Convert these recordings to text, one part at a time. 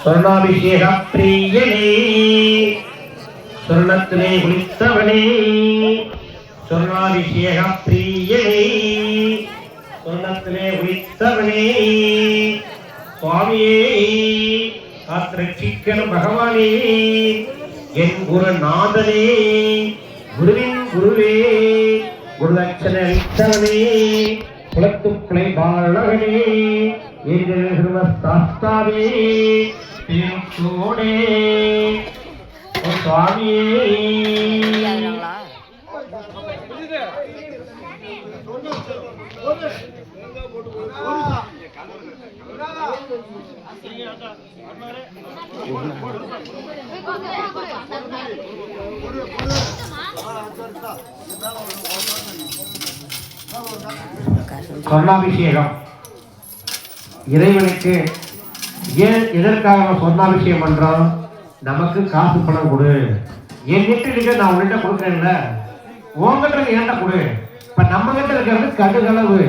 சொர்ணாபிஷேக பிரியனே, சொர்ணத்திலே குளித்தவனே, சொர்ணாபிஷேக பிரியனே, சொர்ணத்திலே குளித்தவனே, சுவாமியே காத்திரட்சிக்கணும் பகவானே, என் குருநாதனே, குருவின் குருவே, குருதட்சணை அளித்தவனே, குலத்துக்குளை பாலகனே, சாஸ்தாவே திருச்சோடே சுவாமியே. சொர்ணாபிஷேகம் இறைவனுக்கு ஏன் எதற்காக சொர்ணாபிஷேகம் பண்றோம்? நமக்கு காசு பணம் கொடு, என் கிட்ட நான் உன்கிட்ட கொடுக்குறேன்ல, உங்ககிட்ட ஏன்டா கொடு. இப்ப நம்ம கிட்ட இருக்கிறது கடுகளவு,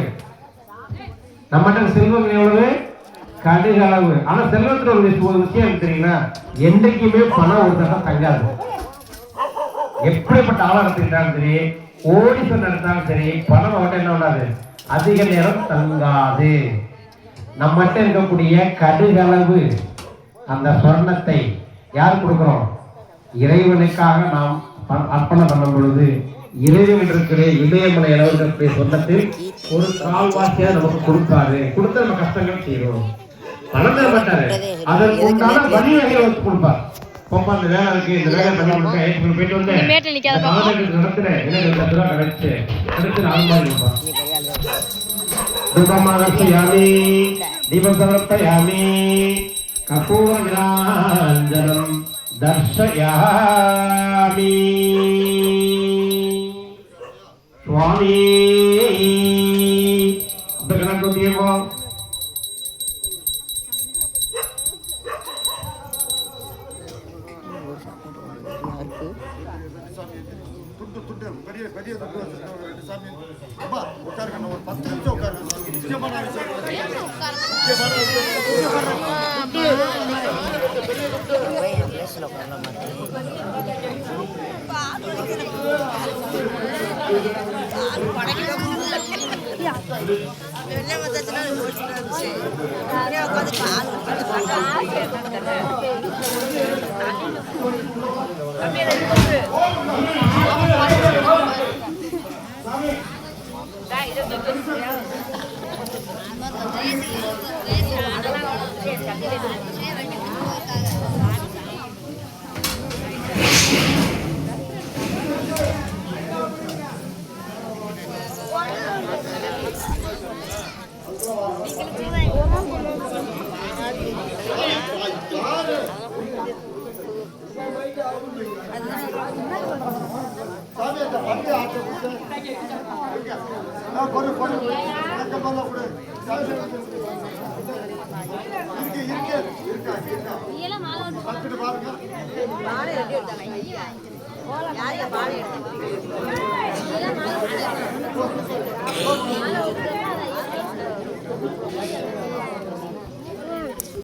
நம்மகிட்ட செல்வம் எவ்வளவு? கடுகளவு. ஆனா செல்வத்துல ஒரு விஷயம் தெரியுங்களா, என்றைக்குமே பணம் ஒரு தடவை தங்காது. எப்படிப்பட்ட ஆளா எடுத்துக்கிட்டாலும் சரி, கோடீஸ்வரன் எடுத்தாலும் சரி, பணம் அவட்ட என்ன பண்ணாது, அதிக நேரம் தங்காது. நம்மகிட்ட இருக்கக்கூடிய கடுகளவு அந்த சொர்ணத்தை யார் கொடுக்கிறோம்? இறைவனுக்காக நாம் அர்ப்பணம் பண்ணும் பொழுது இறைவன் இருக்கிற இமயமலை அளவு இருக்கக்கூடிய சொர்ணத்தில் ஒரு கால்வாசியா நமக்கு கொடுப்பாரு. கொடுத்த நம்ம கஷ்டங்கள் செய்யறோம். பணம் தர மாட்டாரு, அதற்கு உண்டான வழி வகையை வச்சு கொடுப்பார். போப்பா அந்த வேலை இருக்கு, இந்த வேலை பண்ணி கொடுக்க போயிட்டு வந்து நடத்துறேன் எனக்கு கிடைச்சு அடுத்து 4 மாதிரி இருப்பான். தூபமாகயாமி தீபம் சமர்ப்பயாமி கபூர விராஞ்சனம் தர்ஷயாமி. சுவாமி இந்த கணக்கு தீபம்